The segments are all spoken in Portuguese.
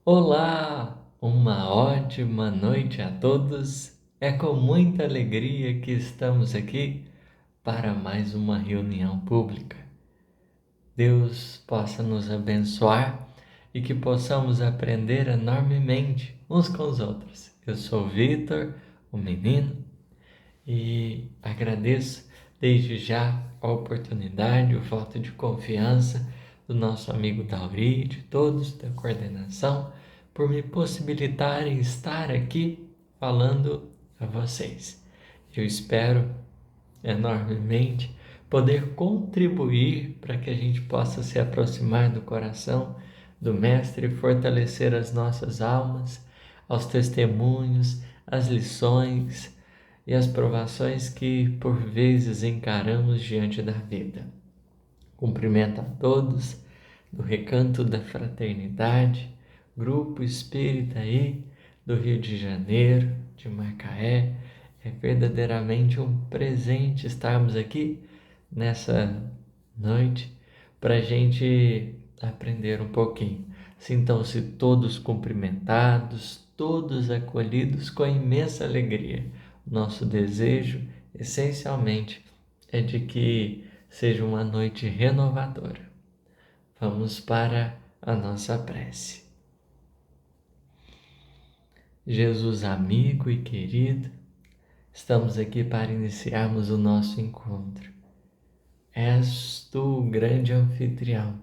Olá, uma ótima noite a todos. É com muita alegria que estamos aqui para mais uma reunião pública. Deus possa nos abençoar e que possamos aprender enormemente uns com os outros. Eu sou o Vitor, o menino, e agradeço desde já a oportunidade, o voto de confiança do nosso amigo Dauri, de todos da coordenação, por me possibilitarem estar aqui falando a vocês. Eu espero enormemente poder contribuir para que a gente possa se aproximar do coração do Mestre e fortalecer as nossas almas, aos testemunhos, às lições e às provações que por vezes encaramos diante da vida. Cumprimento a todos do Recanto da Fraternidade, grupo espírita aí do Rio de Janeiro, de Macaé. É verdadeiramente um presente estarmos aqui nessa noite para a gente aprender um pouquinho. Sintam-se todos cumprimentados, todos acolhidos com imensa alegria. Nosso desejo, essencialmente, é de que seja uma noite renovadora. Vamos para a nossa prece. Jesus amigo e querido, estamos aqui para iniciarmos o nosso encontro. És tu o grande anfitrião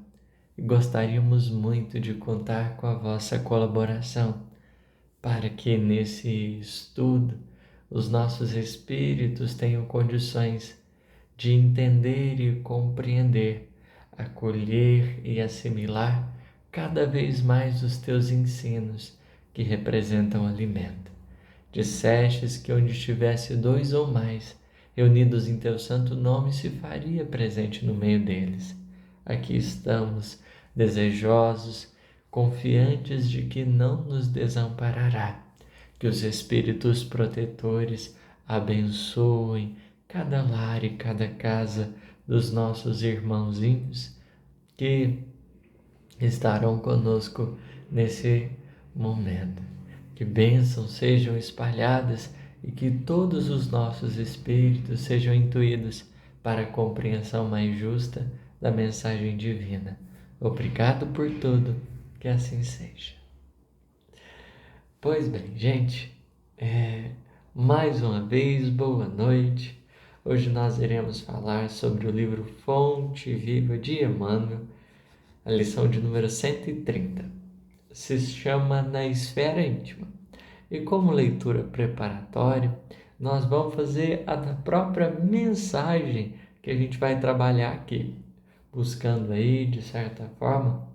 e gostaríamos muito de contar com a vossa colaboração para que nesse estudo os nossos espíritos tenham condições de entender e compreender, acolher e assimilar cada vez mais os teus ensinos que representam alimento. Dissestes que onde estivesse dois ou mais reunidos em teu santo nome se faria presente no meio deles. Aqui estamos, desejosos, confiantes de que não nos desamparará, que os espíritos protetores abençoem cada lar e cada casa dos nossos irmãozinhos que estarão conosco nesse momento. Que bênçãos sejam espalhadas e que todos os nossos espíritos sejam intuídos para a compreensão mais justa da mensagem divina. Obrigado por tudo, que assim seja. Pois bem, gente, mais uma vez, boa noite. Hoje nós iremos falar sobre o livro Fonte Viva de Emmanuel, a lição de número 130. Se chama Na Esfera Íntima. E como leitura preparatória, nós vamos fazer a da própria mensagem que a gente vai trabalhar aqui, buscando aí, de certa forma,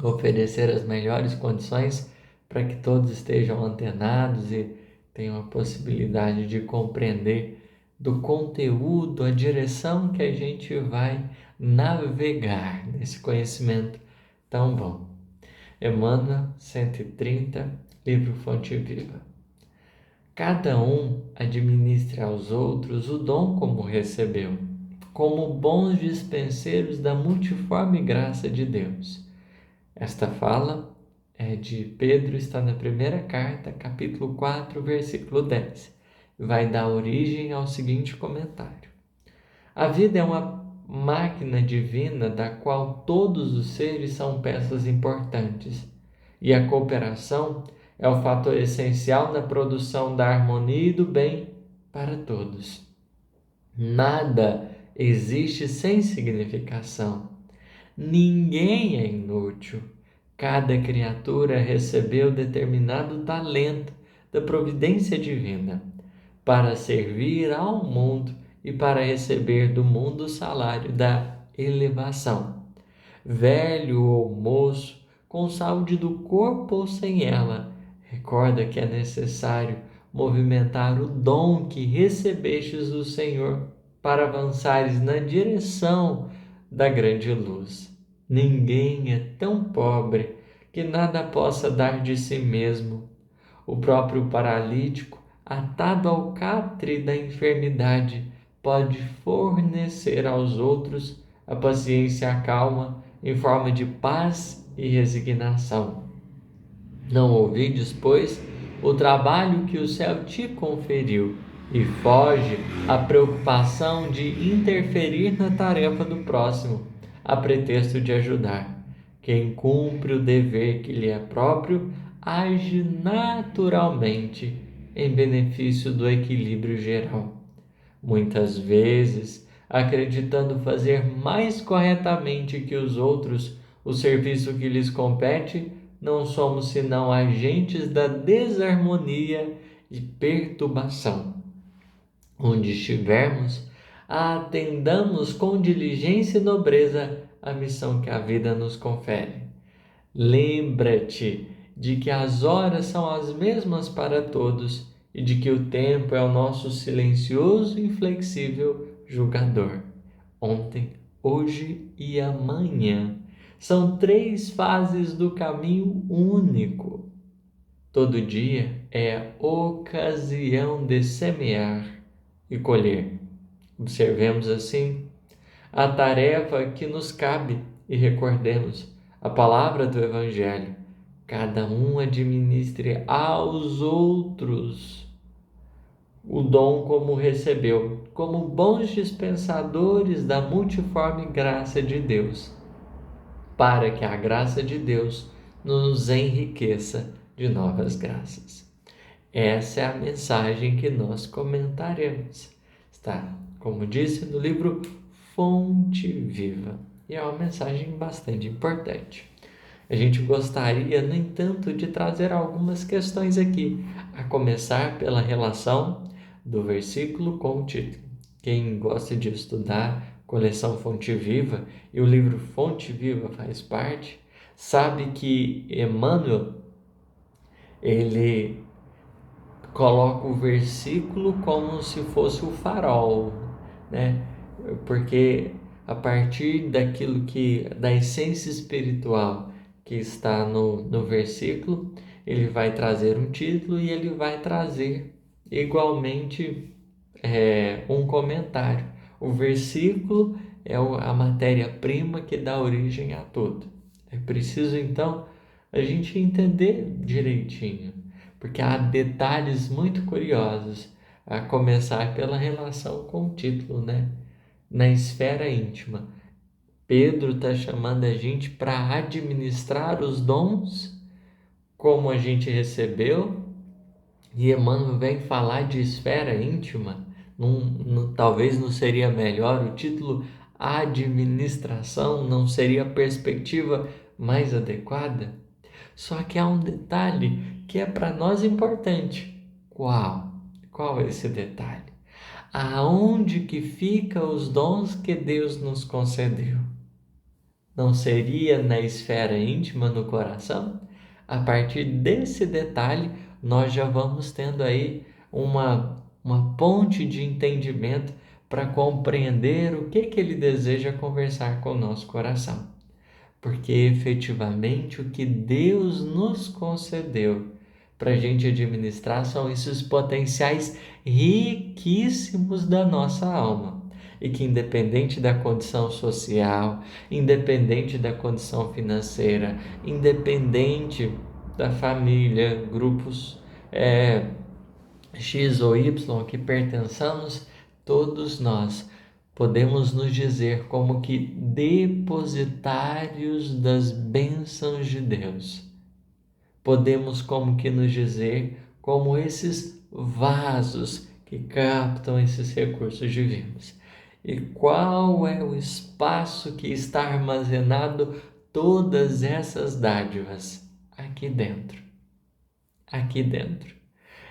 oferecer as melhores condições para que todos estejam antenados e tenham a possibilidade de compreender do conteúdo, a direção que a gente vai navegar nesse conhecimento tão bom. Emmanuel 130, livro Fonte Viva. Cada um administre aos outros o dom como recebeu, como bons dispenseiros da multiforme graça de Deus. Esta fala é de Pedro, está na primeira carta, capítulo 4, versículo 10. Vai dar origem ao seguinte comentário. A vida é uma máquina divina da qual todos os seres são peças importantes, e a cooperação é o fator essencial na produção da harmonia e do bem para todos. Nada existe sem significação. Ninguém é inútil. Cada criatura recebeu determinado talento da providência divina para servir ao mundo e para receber do mundo o salário da elevação. Velho ou moço, com saúde do corpo ou sem ela, recorda que é necessário movimentar o dom que recebestes do Senhor para avançares na direção da grande luz. Ninguém é tão pobre que nada possa dar de si mesmo. O próprio paralítico, atado ao catre da enfermidade, pode fornecer aos outros a paciência e a calma em forma de paz e resignação. Não ouvides, pois, o trabalho que o céu te conferiu, e foge à preocupação de interferir na tarefa do próximo, a pretexto de ajudar. Quem cumpre o dever que lhe é próprio, age naturalmente em benefício do equilíbrio geral. Muitas vezes, acreditando fazer mais corretamente que os outros o serviço que lhes compete, não somos senão agentes da desarmonia e perturbação. Onde estivermos, atendamos com diligência e nobreza a missão que a vida nos confere. Lembra-te de que as horas são as mesmas para todos e de que o tempo é o nosso silencioso e inflexível julgador. Ontem, hoje e amanhã são 3 fases do caminho único. Todo dia é ocasião de semear e colher. Observemos assim a tarefa que nos cabe e recordemos a palavra do Evangelho. Cada um administre aos outros o dom como recebeu, como bons dispensadores da multiforme graça de Deus, para que a graça de Deus nos enriqueça de novas graças. Essa é a mensagem que nós comentaremos. Está, como disse, no livro Fonte Viva. E é uma mensagem bastante importante. A gente gostaria, no entanto, de trazer algumas questões aqui, a começar pela relação do versículo com o título. Quem gosta de estudar coleção Fonte Viva e o livro Fonte Viva faz parte, sabe que Emmanuel, ele coloca o versículo como se fosse o farol, né? Porque a partir daquilo da essência espiritual que está no versículo, ele vai trazer um título e ele vai trazer igualmente um comentário. O versículo é a matéria-prima que dá origem a tudo. É preciso então a gente entender direitinho, porque há detalhes muito curiosos, a começar pela relação com o título, né? Na esfera íntima. Pedro está chamando a gente para administrar os dons como a gente recebeu, e Emmanuel vem falar de esfera íntima. Talvez não seria melhor o título administração, não seria a perspectiva mais adequada? Só que há um detalhe que é para nós importante. Qual? Qual é esse detalhe? Aonde que fica os dons que Deus nos concedeu? Não seria na esfera íntima, no coração? A partir desse detalhe, nós já vamos tendo aí uma ponte de entendimento para compreender o que ele deseja conversar com o nosso coração. Porque efetivamente o que Deus nos concedeu para a gente administrar são esses potenciais riquíssimos da nossa alma. E que independente da condição social, independente da condição financeira, independente da família, grupos X ou Y que pertençamos, todos nós podemos nos dizer como que depositários das bênçãos de Deus. Podemos como que nos dizer como esses vasos que captam esses recursos divinos. E qual é o espaço que está armazenado todas essas dádivas? Aqui dentro. Aqui dentro.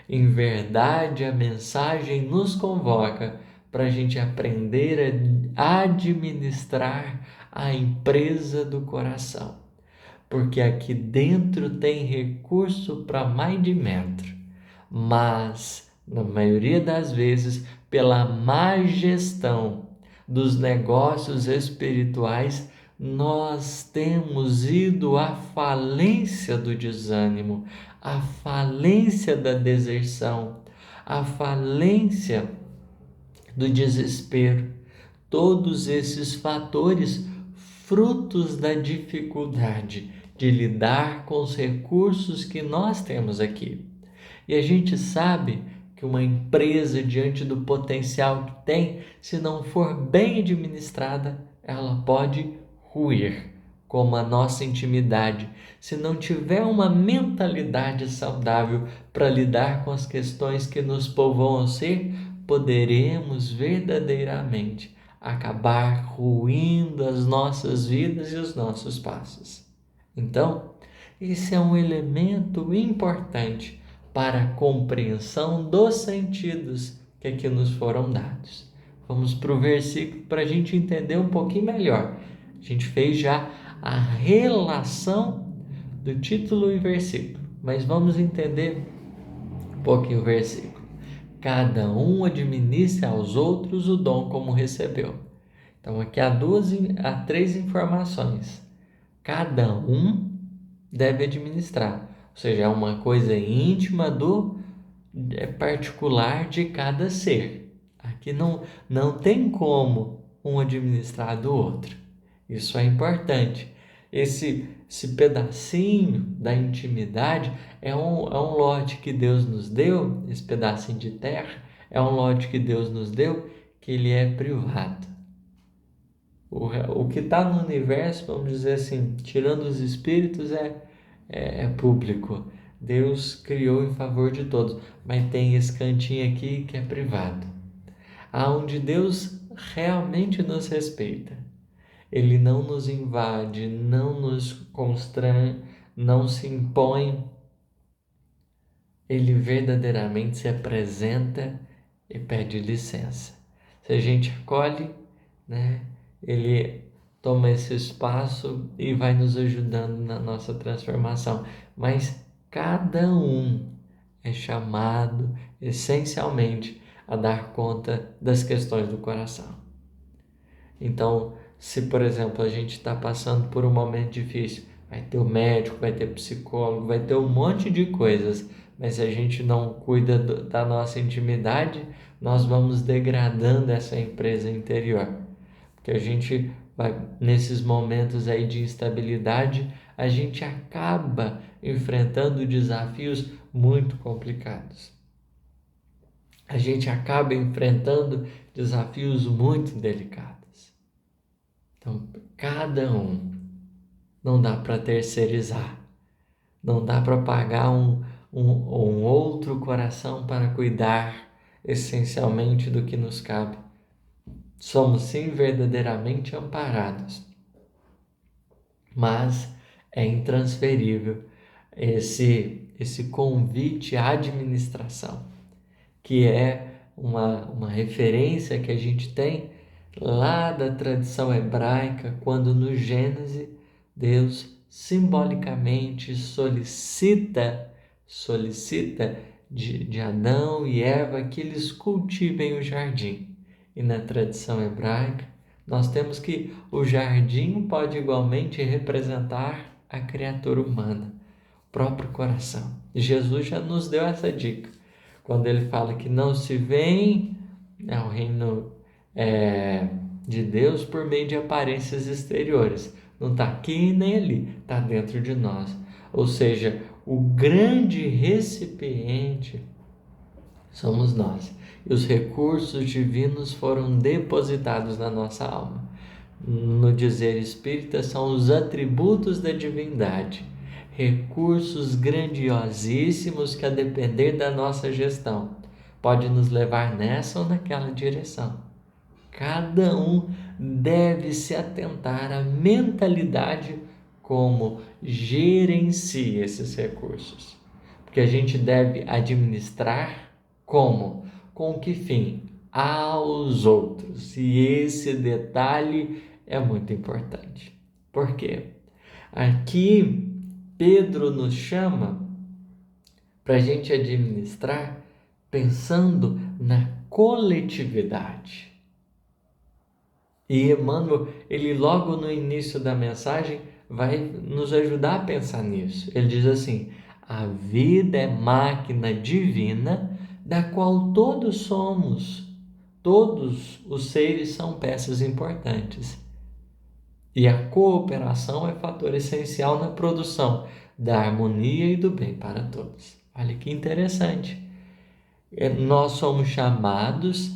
Em verdade, a mensagem nos convoca para a gente aprender a administrar a empresa do coração. Porque aqui dentro tem recurso para mais de metro. Mas, na maioria das vezes, pela má gestão dos negócios espirituais, nós temos ido à falência do desânimo, à falência da deserção, à falência do desespero. Todos esses fatores frutos da dificuldade de lidar com os recursos que nós temos aqui. E a gente sabe que uma empresa, diante do potencial que tem, se não for bem administrada, ela pode ruir, como a nossa intimidade. Se não tiver uma mentalidade saudável para lidar com as questões que nos povoam o ser, poderemos verdadeiramente acabar ruindo as nossas vidas e os nossos passos. Então, esse é um elemento importante para a compreensão dos sentidos que aqui nos foram dados. Vamos para o versículo para a gente entender um pouquinho melhor. A gente fez já a relação do título e versículo, mas vamos entender um pouquinho o versículo. Cada um administra aos outros o dom como recebeu. Então aqui há três informações. Cada um deve administrar, ou seja, é uma coisa íntima particular de cada ser. Aqui não tem como um administrar do outro. Isso é importante. Esse pedacinho da intimidade é um lote que Deus nos deu, esse pedacinho de terra é um lote que Deus nos deu, que ele é privado. O que está no universo, vamos dizer assim, tirando os espíritos, é público. Deus criou em favor de todos, mas tem esse cantinho aqui que é privado. Aonde Deus realmente nos respeita. Ele não nos invade, não nos constrange, não se impõe. Ele verdadeiramente se apresenta e pede licença. Se a gente acolhe, né, ele toma esse espaço e vai nos ajudando na nossa transformação. Mas cada um é chamado essencialmente a dar conta das questões do coração. Então, se por exemplo a gente está passando por um momento difícil, vai ter o médico, vai ter psicólogo, vai ter um monte de coisas, mas se a gente não cuida da nossa intimidade, nós vamos degradando essa empresa interior. Porque a gente vai, nesses momentos aí de instabilidade, a gente acaba enfrentando desafios muito complicados. A gente acaba enfrentando desafios muito delicados. Então, cada um, não dá para terceirizar, não dá para pagar um outro coração para cuidar essencialmente do que nos cabe. Somos sim verdadeiramente amparados, mas é intransferível esse convite à administração, que é uma referência que a gente tem lá da tradição hebraica, quando no Gênesis Deus simbolicamente solicita de Adão e Eva que eles cultivem o jardim. E na tradição hebraica, nós temos que o jardim pode igualmente representar a criatura humana, o próprio coração. Jesus já nos deu essa dica, quando ele fala que não se vem ao reino de Deus por meio de aparências exteriores. Não está aqui nem ali, está dentro de nós. Ou seja, o grande recipiente somos nós. E os recursos divinos foram depositados na nossa alma. No dizer espírita, são os atributos da divindade, recursos grandiosíssimos que, a depender da nossa gestão, pode nos levar nessa ou naquela direção. Cada um deve se atentar à mentalidade como gerencia esses recursos, porque a gente deve administrar como? Com que fim? Aos outros. E esse detalhe é muito importante. Por quê? Aqui Pedro nos chama para a gente administrar pensando na coletividade. E Emmanuel, ele logo no início da mensagem vai nos ajudar a pensar nisso. Ele diz assim: a vida é máquina divina da qual todos somos, todos os seres são peças importantes. E a cooperação é fator essencial na produção da harmonia e do bem para todos. Olha que interessante. Nós somos chamados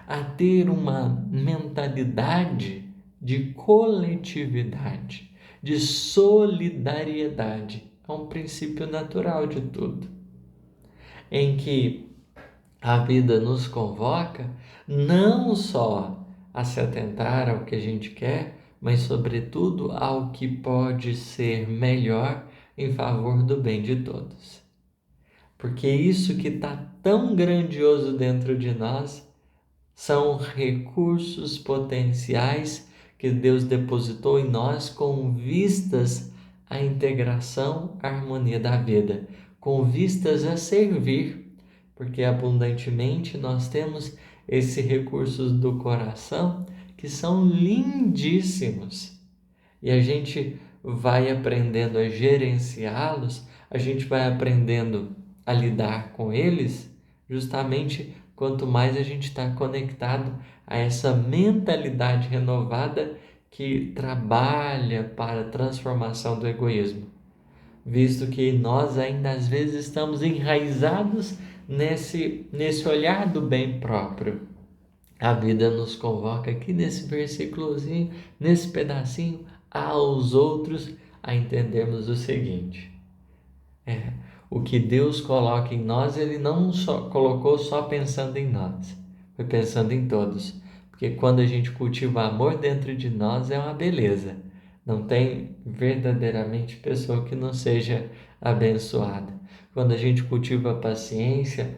a ter uma mentalidade de coletividade, de solidariedade. É um princípio natural de tudo, em que a vida nos convoca não só a se atentar ao que a gente quer, mas, sobretudo, ao que pode ser melhor em favor do bem de todos. Porque isso que está tão grandioso dentro de nós são recursos potenciais que Deus depositou em nós com vistas à integração, à harmonia da vida, com vistas a servir, porque abundantemente nós temos esses recursos do coração que são lindíssimos. E a gente vai aprendendo a gerenciá-los, a gente vai aprendendo a lidar com eles, justamente quanto mais a gente está conectado a essa mentalidade renovada que trabalha para a transformação do egoísmo, visto que nós ainda às vezes estamos enraizados nesse olhar do bem próprio. A vida nos convoca aqui nesse versículozinho, nesse pedacinho, aos outros, a entendermos o seguinte: o que Deus coloca em nós, Ele não só colocou só pensando em nós, foi pensando em todos. Porque quando a gente cultiva amor dentro de nós, é uma beleza. Não tem verdadeiramente pessoa que não seja abençoada. Quando a gente cultiva paciência,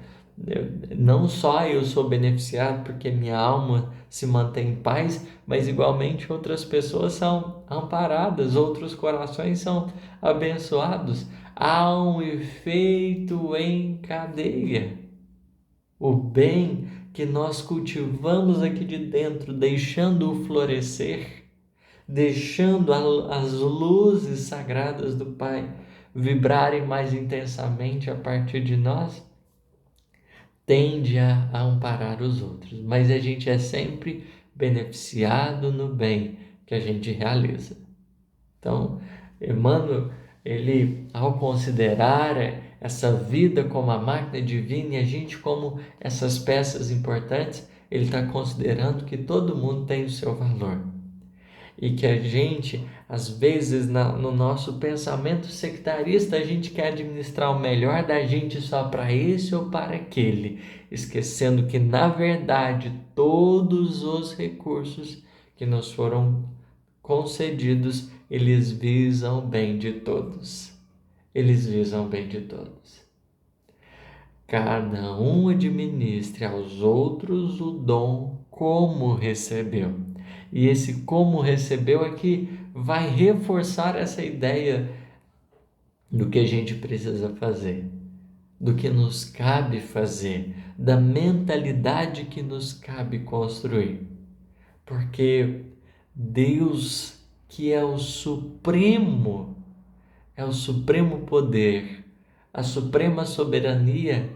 não só eu sou beneficiado porque minha alma se mantém em paz, mas igualmente outras pessoas são amparadas, outros corações são abençoados. Há um efeito em cadeia. O bem que nós cultivamos aqui de dentro, deixando-o florescer, deixando as luzes sagradas do Pai vibrarem mais intensamente a partir de nós, tende a amparar os outros. Mas a gente é sempre beneficiado no bem que a gente realiza. Então, Emmanuel, ele, ao considerar essa vida como a máquina divina e a gente como essas peças importantes, ele está considerando que todo mundo tem o seu valor. E que a gente, às vezes, no nosso pensamento sectarista, a gente quer administrar o melhor da gente só para esse ou para aquele, esquecendo que, na verdade, todos os recursos que nos foram concedidos, eles visam o bem de todos. Eles visam o bem de todos. Cada um administre aos outros o dom como recebeu. E esse como recebeu é que vai reforçar essa ideia do que a gente precisa fazer, do que nos cabe fazer, da mentalidade que nos cabe construir. Porque Deus, que é o supremo poder, a suprema soberania,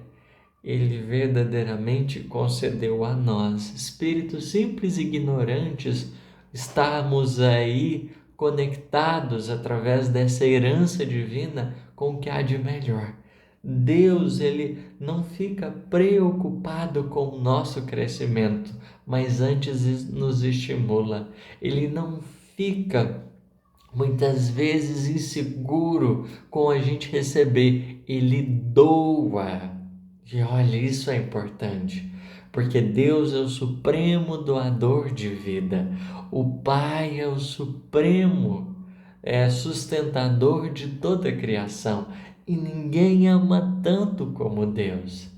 Ele verdadeiramente concedeu a nós, espíritos simples e ignorantes, estarmos aí conectados através dessa herança divina com o que há de melhor. Deus, ele não fica preocupado com o nosso crescimento, mas antes nos estimula. Ele não fica muitas vezes inseguro com a gente receber, ele doa. E olha, isso é importante, porque Deus é o supremo doador de vida. O Pai é o supremo sustentador de toda a criação. E ninguém ama tanto como Deus.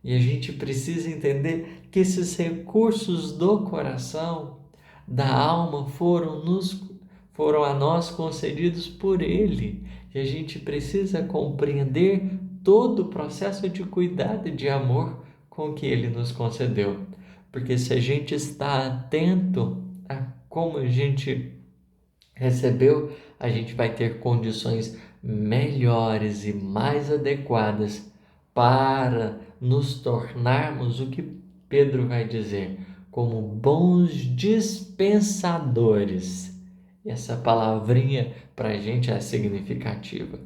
E a gente precisa entender que esses recursos do coração, da alma, foram a nós concedidos por Ele. E a gente precisa compreender todo o processo de cuidado e de amor com que Ele nos concedeu. Porque se a gente está atento a como a gente recebeu, a gente vai ter condições melhores e mais adequadas para nos tornarmos o que Pedro vai dizer, como bons dispensadores E essa palavrinha para a gente é significativa.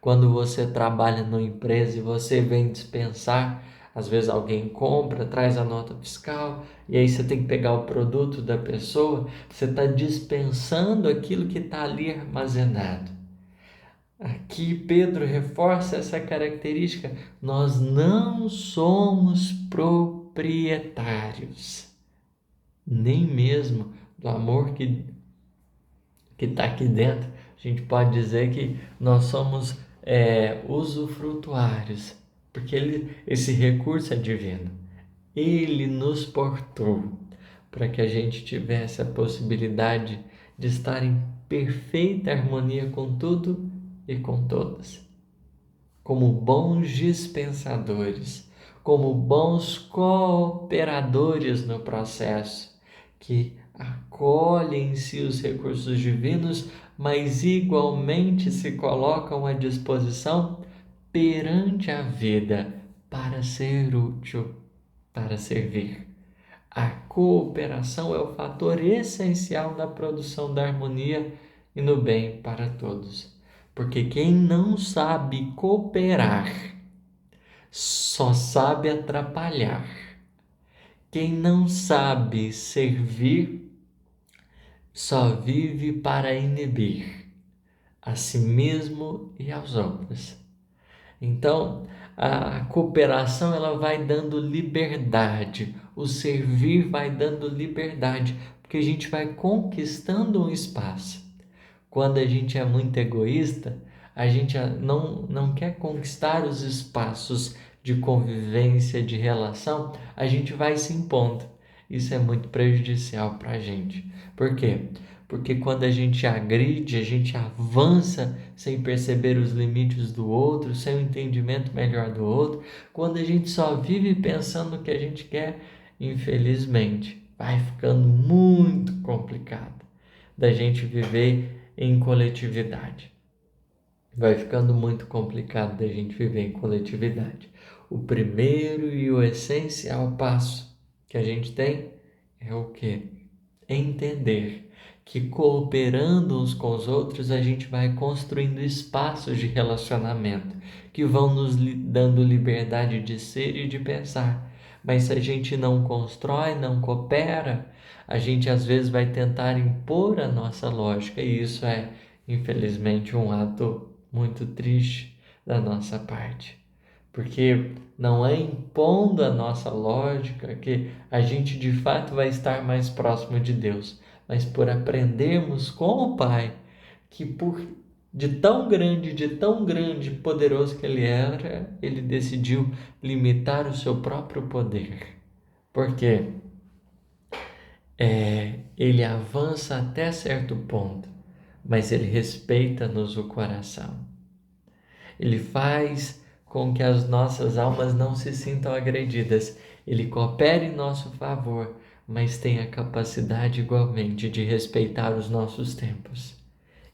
Quando você trabalha numa empresa e você vem dispensar, às vezes alguém compra, traz a nota fiscal e aí você tem que pegar o produto da pessoa, você está dispensando aquilo que está ali armazenado. Aqui Pedro reforça essa característica: nós não somos proprietários, nem mesmo do amor que está aqui dentro. A gente pode dizer que nós somos usufrutuários, porque esse recurso é divino. Ele nos portou para que a gente tivesse a possibilidade de estar em perfeita harmonia com tudo e com todas, como bons dispensadores, como bons cooperadores no processo, que acolhem em si os recursos divinos, mas igualmente se colocam à disposição perante a vida para ser útil, para servir. A cooperação é o fator essencial na produção da harmonia e no bem para todos. Porque quem não sabe cooperar só sabe atrapalhar. Quem não sabe servir só vive para inibir a si mesmo e aos outros. Então, a cooperação ela vai dando liberdade, o servir vai dando liberdade, porque a gente vai conquistando um espaço. Quando a gente é muito egoísta, a gente não quer conquistar os espaços de convivência, de relação, a gente vai se impondo. Isso é muito prejudicial para a gente. Por quê? Porque quando a gente agride, a gente avança sem perceber os limites do outro, sem o entendimento melhor do outro. Quando a gente só vive pensando no que a gente quer, infelizmente, vai ficando muito complicado da gente viver em coletividade. Vai ficando muito complicado da gente viver em coletividade. O primeiro e o essencial passo que a gente tem é o quê? Entender que cooperando uns com os outros a gente vai construindo espaços de relacionamento que vão nos dando liberdade de ser e de pensar. Mas se a gente não constrói, não coopera, a gente às vezes vai tentar impor a nossa lógica e isso é, infelizmente, um ato muito triste da nossa parte. Porque não é impondo a nossa lógica que a gente de fato vai estar mais próximo de Deus, mas por aprendermos com o Pai que de tão grande e poderoso que Ele era, Ele decidiu limitar o seu próprio poder. Porque Ele avança até certo ponto, mas Ele respeita-nos o coração. Ele faz com que as nossas almas não se sintam agredidas. Ele coopera em nosso favor, mas tem a capacidade igualmente de respeitar os nossos tempos.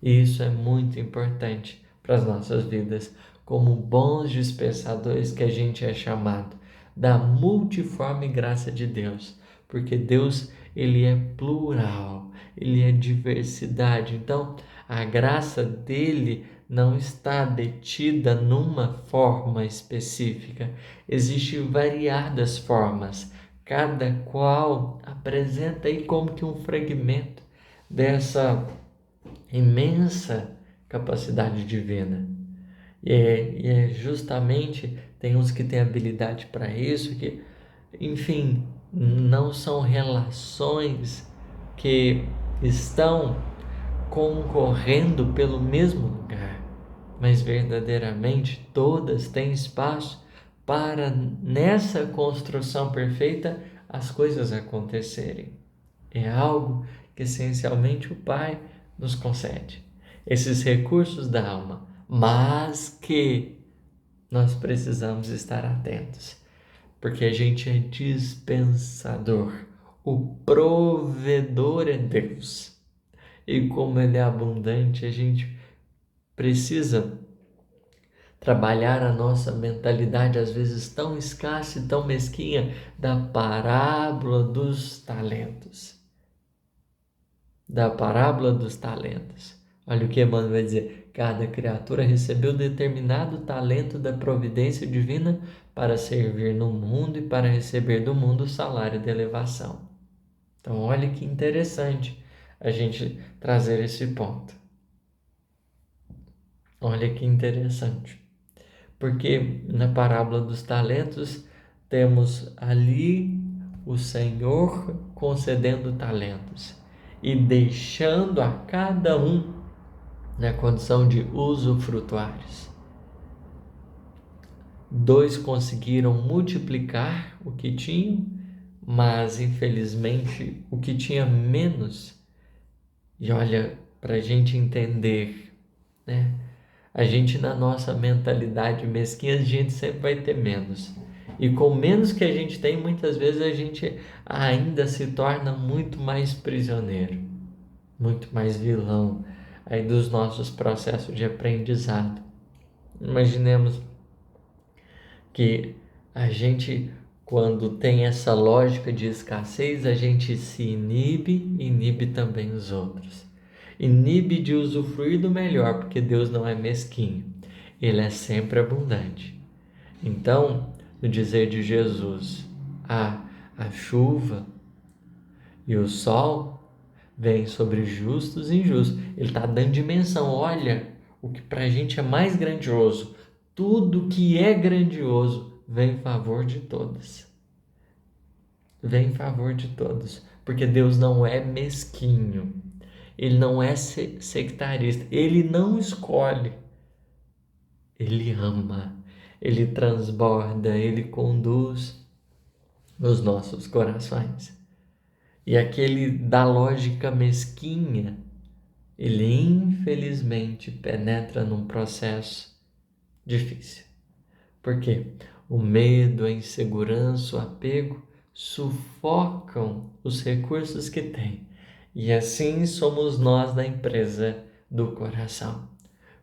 E isso é muito importante para as nossas vidas, como bons dispensadores que a gente é chamado da multiforme graça de Deus, porque Deus ele é plural, ele é diversidade. Então, a graça dele não está detida numa forma específica. Existem variadas formas, cada qual apresenta aí como que um fragmento dessa imensa capacidade divina. E é justamente, tem uns que têm habilidade para isso, que, enfim, não são relações que estão concorrendo pelo mesmo lugar, mas verdadeiramente todas têm espaço para, nessa construção perfeita, as coisas acontecerem. É algo que essencialmente o Pai nos concede, esses recursos da alma, mas que nós precisamos estar atentos, porque a gente é dispensador, o provedor é Deus. E como Ele é abundante, a gente precisa trabalhar a nossa mentalidade, às vezes tão escassa e tão mesquinha, da parábola dos talentos. da parábola dos talentos. Olha o que Emmanuel vai dizer: cada criatura recebeu determinado talento da providência divina para servir no mundo e para receber do mundo o salário de elevação. Então, olha que interessante a gente trazer esse ponto. Olha que interessante. Porque na parábola dos talentos temos ali o Senhor concedendo talentos e deixando a cada um na condição de usufrutuários. 2 conseguiram multiplicar o que tinham, mas infelizmente o que tinha menos. E olha, para a gente entender, né? A gente, na nossa mentalidade mesquinha, a gente sempre vai ter menos. E com menos que a gente tem, muitas vezes a gente ainda se torna muito mais prisioneiro, muito mais vilão aí dos nossos processos de aprendizado. Imaginemos que a gente, quando tem essa lógica de escassez, a gente se inibe também os outros. Inibe de usufruir do melhor, porque Deus não é mesquinho. Ele é sempre abundante. Então, no dizer de Jesus, a chuva e o sol vêm sobre justos e injustos. Ele está dando dimensão. Olha, o que para a gente é mais grandioso. Tudo que é grandioso vem em favor de todos. Vem em favor de todos. Porque Deus não é mesquinho. Ele não é sectarista. Ele não escolhe. Ele ama. Ele transborda. Ele conduz os nossos corações. E aquele da lógica mesquinha, ele infelizmente penetra num processo difícil. Por quê? O medo, a insegurança, o apego sufocam os recursos que tem. E assim somos nós da empresa do coração.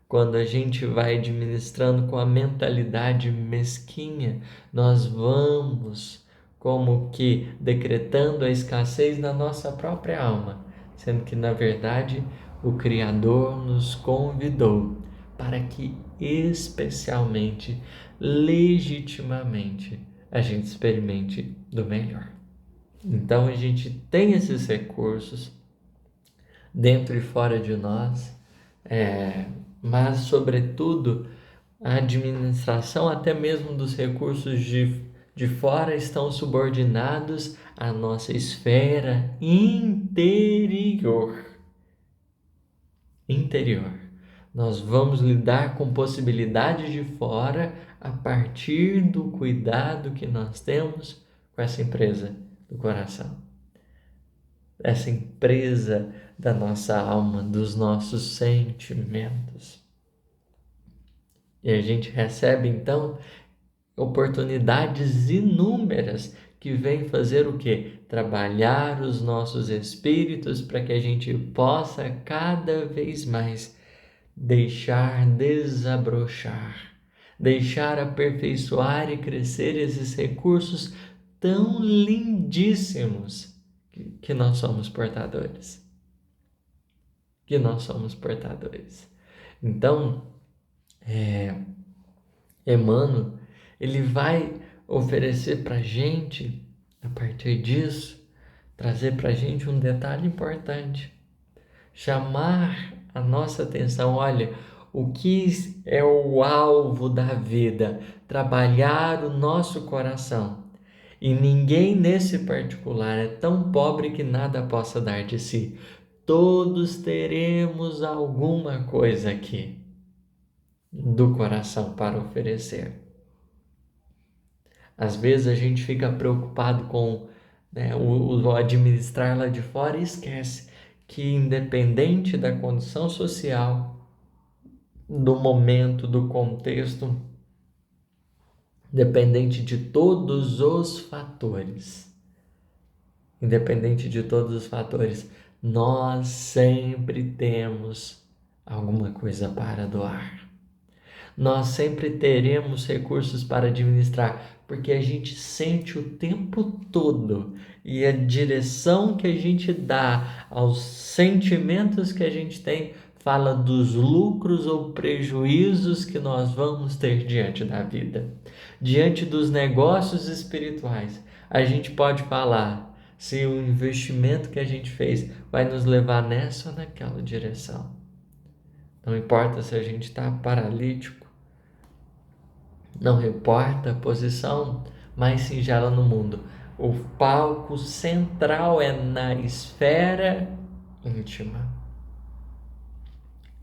Quando a gente vai administrando com a mentalidade mesquinha, nós vamos como que decretando a escassez na nossa própria alma, sendo que na verdade o Criador nos convidou para que especialmente, legitimamente, a gente experimente do melhor. Então a gente tem esses recursos dentro e fora de nós, mas sobretudo a administração até mesmo dos recursos de fora estão subordinados à nossa esfera interior. Nós vamos lidar com possibilidades de fora a partir do cuidado que nós temos com essa empresa do coração. Essa empresa da nossa alma, dos nossos sentimentos. E a gente recebe então oportunidades inúmeras que vêm fazer o quê? Trabalhar os nossos espíritos para que a gente possa cada vez mais deixar desabrochar, deixar aperfeiçoar e crescer esses recursos tão lindíssimos que nós somos portadores. Então, Emmanuel, ele vai oferecer para a gente, a partir disso, trazer para a gente um detalhe importante. Chamar a nossa atenção, olha, o que é o alvo da vida? Trabalhar o nosso coração. E ninguém nesse particular é tão pobre que nada possa dar de si. Todos teremos alguma coisa aqui do coração para oferecer. Às vezes a gente fica preocupado com o administrar lá de fora e esquece que, independente da condição social, do momento, do contexto, independente de todos os fatores, nós sempre temos alguma coisa para doar. Nós sempre teremos recursos para administrar, porque a gente sente o tempo todo e a direção que a gente dá aos sentimentos que a gente tem fala dos lucros ou prejuízos que nós vamos ter diante da vida. Diante dos negócios espirituais, a gente pode falar se o investimento que a gente fez vai nos levar nessa ou naquela direção. Não importa se a gente está paralítico, não importa a posição mais singela no mundo. O palco central é na esfera íntima.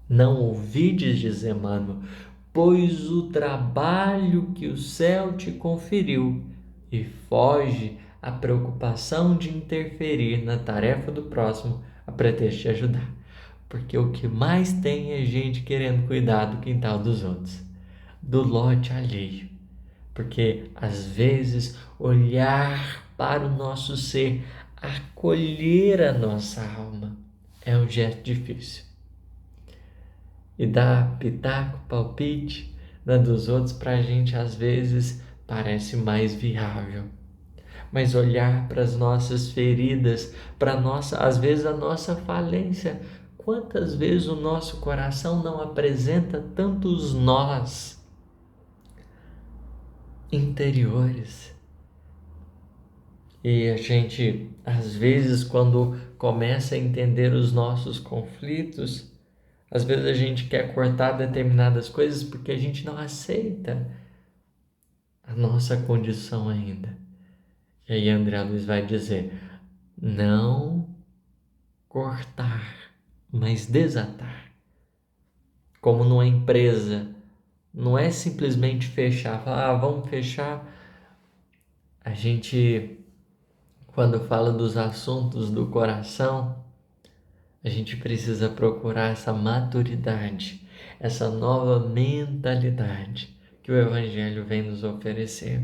Não ouvides, diz Emmanuel, pois o trabalho que o céu te conferiu, e foge a preocupação de interferir na tarefa do próximo a pretexto de ajudar. Porque o que mais tem é gente querendo cuidar do quintal dos outros, do lote alheio. Porque às vezes olhar para o nosso ser, acolher a nossa alma, é um gesto difícil. E dar pitaco, palpite na dos outros para a gente às vezes parece mais viável. Mas olhar para as nossas feridas, para nossa, às vezes a nossa falência, quantas vezes o nosso coração não apresenta tantos nós interiores? E a gente, às vezes, quando começa a entender os nossos conflitos, às vezes a gente quer cortar determinadas coisas porque a gente não aceita a nossa condição ainda. E aí André Luiz vai dizer, não cortar, mas desatar. Como numa empresa, não é simplesmente fechar, falar, vamos fechar. A gente, quando fala dos assuntos do coração, a gente precisa procurar essa maturidade, essa nova mentalidade que o Evangelho vem nos oferecer,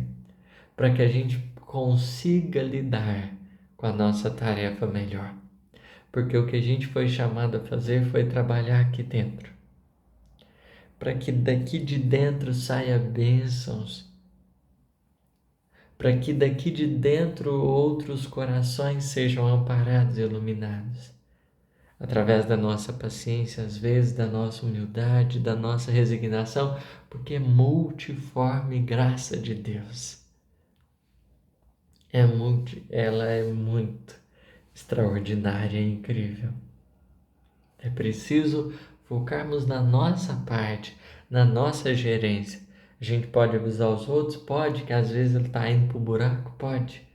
para que a gente consiga lidar com a nossa tarefa melhor. Porque o que a gente foi chamado a fazer foi trabalhar aqui dentro, para que daqui de dentro saia bênçãos, para que daqui de dentro outros corações sejam amparados e iluminados. Através da nossa paciência, às vezes, da nossa humildade, da nossa resignação, porque é multiforme graça de Deus. Ela é muito extraordinária e incrível. É preciso focarmos na nossa parte, na nossa gerência. A gente pode avisar os outros? Pode, que às vezes ele está indo para o buraco? Pode.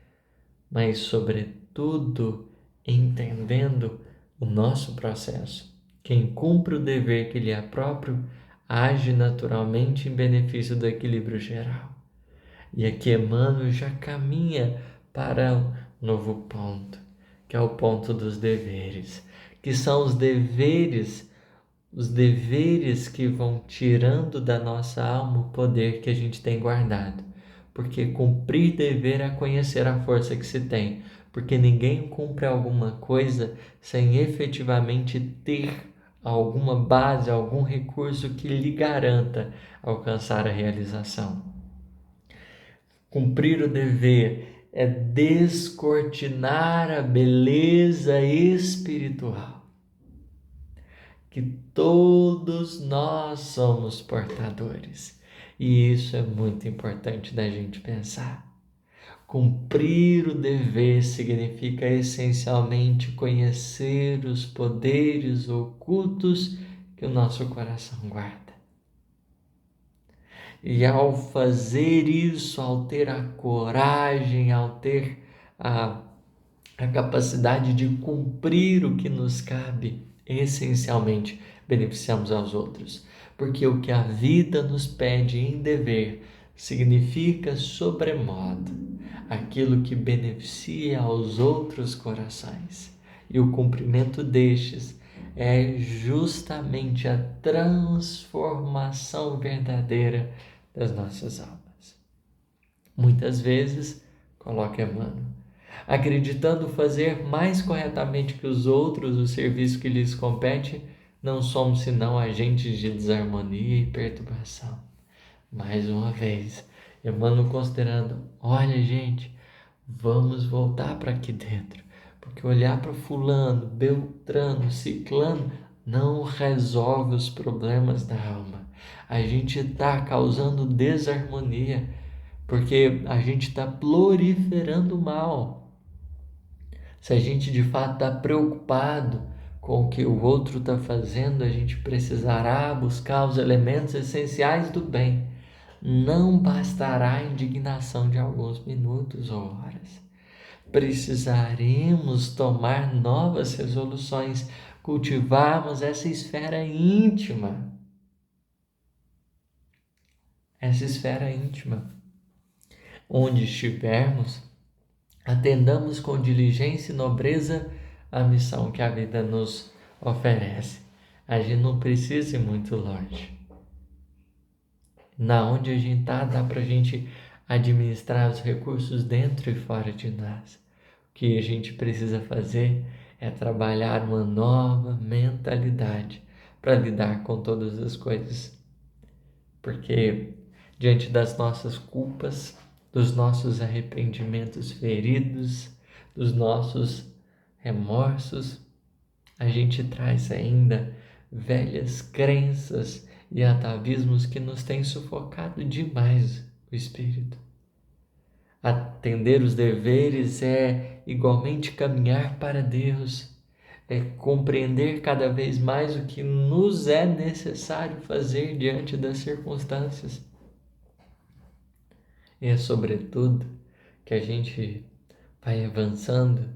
Mas, sobretudo, entendendo o nosso processo. Quem cumpre o dever que lhe é próprio, age naturalmente em benefício do equilíbrio geral. E aqui Emmanuel já caminha para um novo ponto, que é o ponto dos deveres, que são os deveres que vão tirando da nossa alma o poder que a gente tem guardado. Porque cumprir dever é conhecer a força que se tem, porque ninguém cumpre alguma coisa sem efetivamente ter alguma base, algum recurso que lhe garanta alcançar a realização. Cumprir o dever é descortinar a beleza espiritual, que todos nós somos portadores. E isso é muito importante da gente pensar. Cumprir o dever significa essencialmente conhecer os poderes ocultos que o nosso coração guarda. E ao fazer isso, ao ter a coragem, ao ter a capacidade de cumprir o que nos cabe, essencialmente beneficiamos aos outros. Porque o que a vida nos pede em dever significa sobremodo aquilo que beneficia aos outros corações. E o cumprimento destes é justamente a transformação verdadeira das nossas almas. Muitas vezes, coloca Emmanuel, acreditando fazer mais corretamente que os outros o serviço que lhes compete, não somos senão agentes de desarmonia e perturbação. Mais uma vez, Emmanuel considerando, olha gente, vamos voltar para aqui dentro, porque olhar para fulano, beltrano, ciclano não resolve os problemas da alma. A gente está causando desarmonia, porque a gente está proliferando o mal. Se a gente de fato está preocupado com o que o outro está fazendo, a gente precisará buscar os elementos essenciais do bem. Não bastará a indignação de alguns minutos ou horas. Precisaremos tomar novas resoluções, cultivarmos essa esfera íntima. Essa esfera íntima. Onde estivermos, atendamos com diligência e nobreza a missão que a vida nos oferece. A gente não precisa ir muito longe. Na onde a gente está, dá para a gente administrar os recursos dentro e fora de nós. O que a gente precisa fazer é trabalhar uma nova mentalidade para lidar com todas as coisas. Porque diante das nossas culpas, dos nossos arrependimentos feridos, dos nossos remorsos, a gente traz ainda velhas crenças e atavismos que nos têm sufocado demais o espírito. Atender os deveres é igualmente caminhar para Deus, é compreender cada vez mais o que nos é necessário fazer diante das circunstâncias. E é sobretudo que a gente vai avançando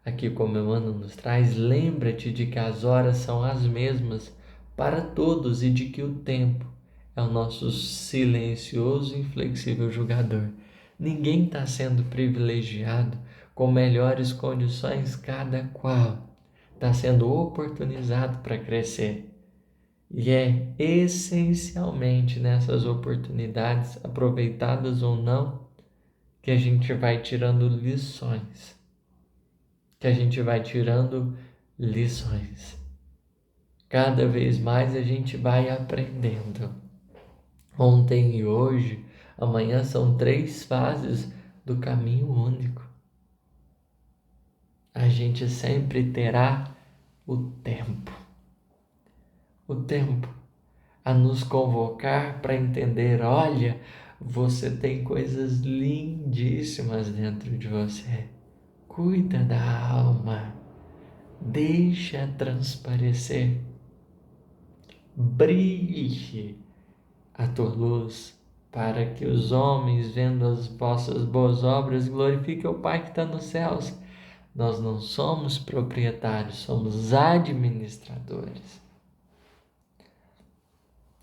aqui, como Emmanuel nos traz, lembra-te de que as horas são as mesmas para todos e de que o tempo é o nosso silencioso e inflexível julgador. Ninguém está sendo privilegiado com melhores condições, cada qual está sendo oportunizado para crescer. E é essencialmente nessas oportunidades, aproveitadas ou não, que a gente vai tirando lições. Cada vez mais a gente vai aprendendo. Ontem e hoje, amanhã são 3 fases do caminho único. A gente sempre terá o tempo a nos convocar para entender, olha, você tem coisas lindíssimas dentro de você. Cuida da alma, deixa transparecer, brilhe a tua luz, para que os homens, vendo as vossas boas obras, glorifiquem o Pai que está nos céus. Nós não somos proprietários, somos administradores.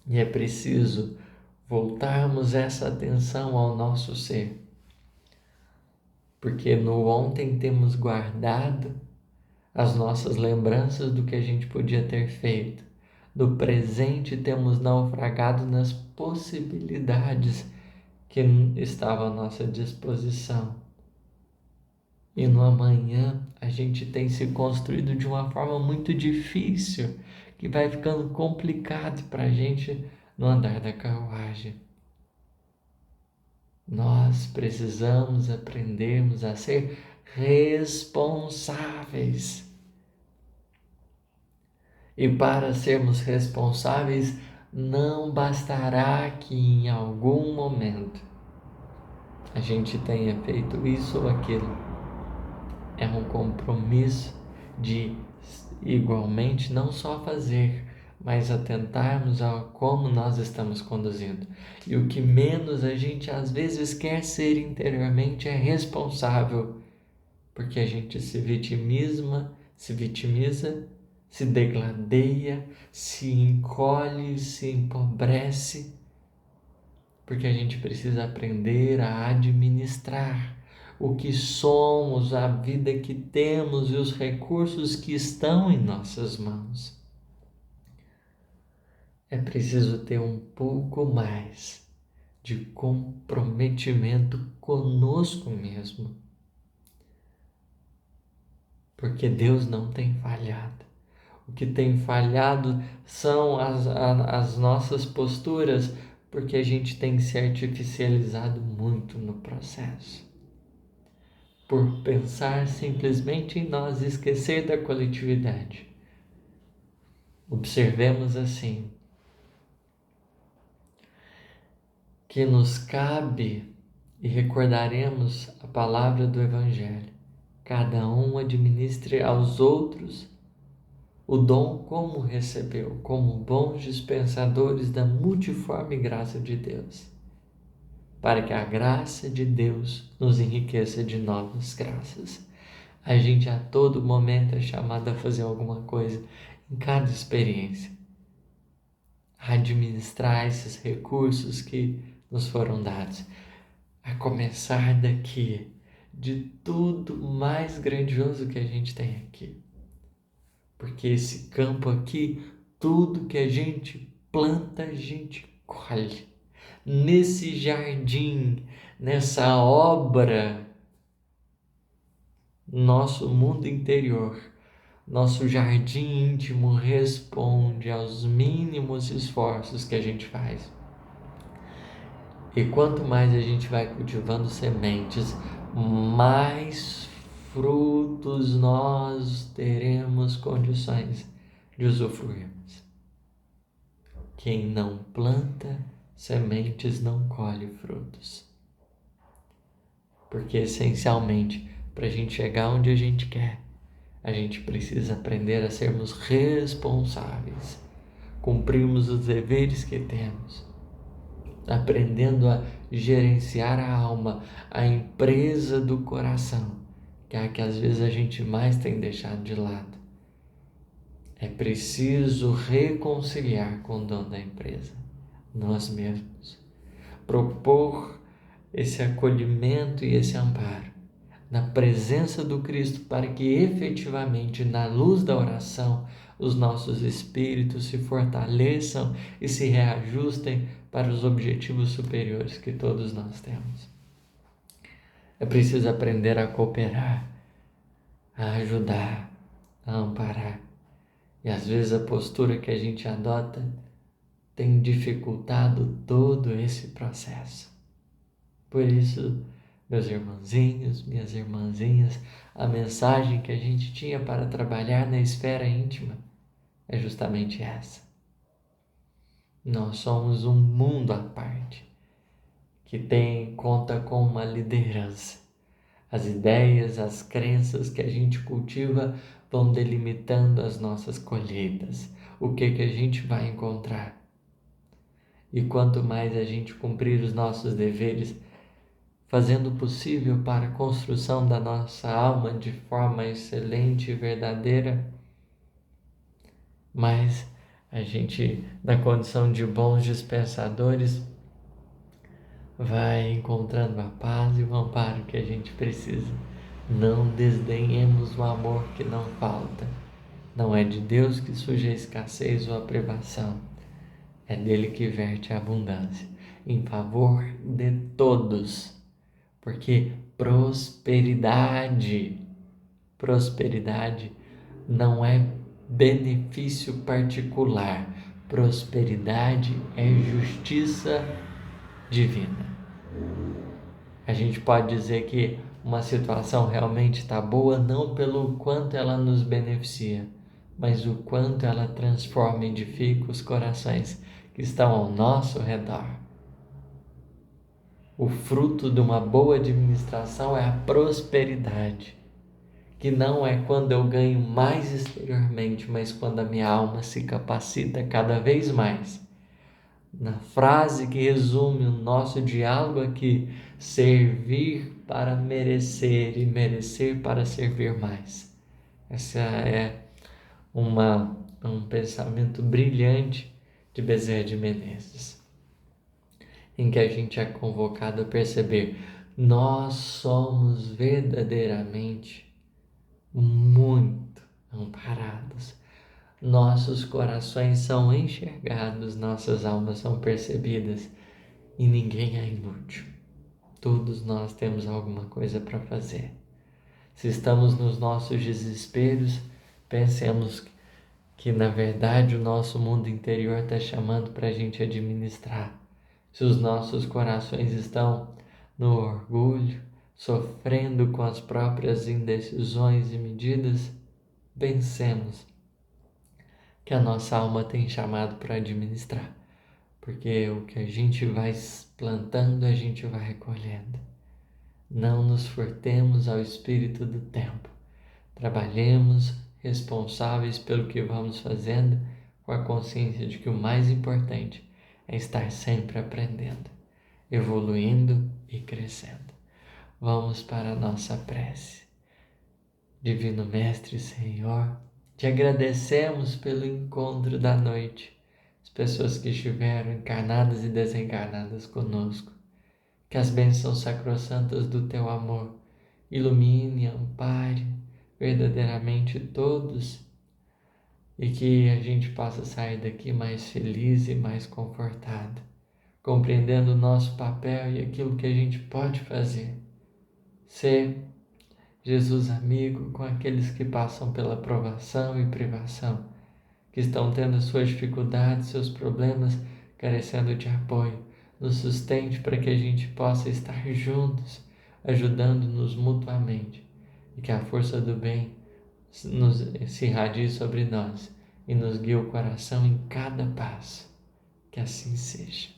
E é preciso voltarmos essa atenção ao nosso ser. Porque no ontem temos guardado as nossas lembranças do que a gente podia ter feito. No presente temos naufragado nas possibilidades que estavam à nossa disposição. E no amanhã a gente tem se construído de uma forma muito difícil, que vai ficando complicado para a gente no andar da carruagem. Nós precisamos aprendermos a ser responsáveis. E para sermos responsáveis, não bastará que em algum momento a gente tenha feito isso ou aquilo. É um compromisso de igualmente não só fazer, mas atentarmos a como nós estamos conduzindo. E o que menos a gente às vezes quer ser interiormente é responsável, porque a gente se vitimiza, se degladeia, se encolhe, se empobrece, porque a gente precisa aprender a administrar o que somos, a vida que temos e os recursos que estão em nossas mãos. É preciso ter um pouco mais de comprometimento conosco mesmo. Porque Deus não tem falhado. O que tem falhado são as nossas posturas, porque a gente tem se artificializado muito no processo. Por pensar simplesmente em nós, esquecer da coletividade. Observemos assim, que nos cabe e recordaremos a palavra do Evangelho. Cada um administre aos outros o dom como recebeu, como bons dispensadores da multiforme graça de Deus, para que a graça de Deus nos enriqueça de novas graças. A gente a todo momento é chamado a fazer alguma coisa em cada experiência, a administrar esses recursos que nos foram dados, a começar daqui, de tudo mais grandioso que a gente tem aqui. Porque esse campo aqui, tudo que a gente planta, a gente colhe. Nesse jardim, nessa obra, nosso mundo interior, nosso jardim íntimo responde aos mínimos esforços que a gente faz. E quanto mais a gente vai cultivando sementes, mais frutos nós teremos condições de usufruirmos. Quem não planta sementes não colhe frutos. Porque essencialmente, para a gente chegar onde a gente quer, a gente precisa aprender a sermos responsáveis, cumprirmos os deveres que temos, aprendendo a gerenciar a alma, a empresa do coração, que é a que às vezes a gente mais tem deixado de lado. É preciso reconciliar com o dono da empresa, nós mesmos, propor esse acolhimento e esse amparo na presença do Cristo, para que efetivamente, na luz da oração, os nossos espíritos se fortaleçam e se reajustem para os objetivos superiores que todos nós temos. É preciso aprender a cooperar, a ajudar, a amparar. E às vezes a postura que a gente adota tem dificultado todo esse processo. Por isso, meus irmãozinhos, minhas irmãzinhas, a mensagem que a gente tinha para trabalhar na esfera íntima é justamente essa. Nós somos um mundo à parte, que conta com uma liderança. As ideias, as crenças que a gente cultiva vão delimitando as nossas colheitas, o que a gente vai encontrar. E quanto mais a gente cumprir os nossos deveres, fazendo o possível para a construção da nossa alma de forma excelente e verdadeira, mas a gente, na condição de bons dispensadores, vai encontrando a paz e o amparo que a gente precisa. Não desdenhemos o amor que não falta. Não é de Deus que surge a escassez ou a privação. É dele que verte a abundância, em favor de todos. Porque prosperidade não é benefício particular. Prosperidade é justiça divina. A gente pode dizer que uma situação realmente está boa não pelo quanto ela nos beneficia, mas o quanto ela transforma e edifica os corações que estão ao nosso redor. O fruto de uma boa administração é a prosperidade, que não é quando eu ganho mais exteriormente, mas quando a minha alma se capacita cada vez mais. Na frase que resume o nosso diálogo aqui, servir para merecer e merecer para servir mais. Essa é um pensamento brilhante de Bezerra de Menezes, em que a gente é convocado a perceber: nós somos verdadeiramente muito amparados. Nossos corações são enxergados, nossas almas são percebidas e ninguém é inútil. Todos nós temos alguma coisa para fazer. Se estamos nos nossos desesperos, pensemos que na verdade o nosso mundo interior está chamando para a gente administrar. Se os nossos corações estão no orgulho, sofrendo com as próprias indecisões e medidas, vencemos que a nossa alma tem chamado para administrar, porque o que a gente vai plantando, a gente vai recolhendo. Não nos furtemos ao espírito do tempo. Trabalhemos responsáveis pelo que vamos fazendo, com a consciência de que o mais importante é estar sempre aprendendo, evoluindo e crescendo. Vamos para a nossa prece. Divino Mestre Senhor, te agradecemos pelo encontro da noite, as pessoas que estiveram encarnadas e desencarnadas conosco. Que as bênçãos sacrossantas do teu amor ilumine e ampare verdadeiramente todos e que a gente possa sair daqui mais feliz e mais confortado, compreendendo o nosso papel e aquilo que a gente pode fazer. Ser Jesus amigo com aqueles que passam pela provação e privação, que estão tendo suas dificuldades, seus problemas, carecendo de apoio. Nos sustente para que a gente possa estar juntos, ajudando-nos mutuamente, e que a força do bem se irradie sobre nós e nos guie o coração em cada passo. Que assim seja.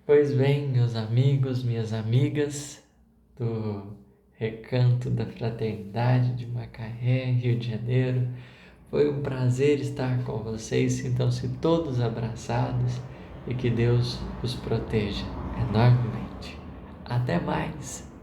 Pois bem, meus amigos, minhas amigas do Recanto da Fraternidade de Macaé, Rio de Janeiro, foi um prazer estar com vocês. Sintam-se todos abraçados e que Deus os proteja enormemente. Até mais!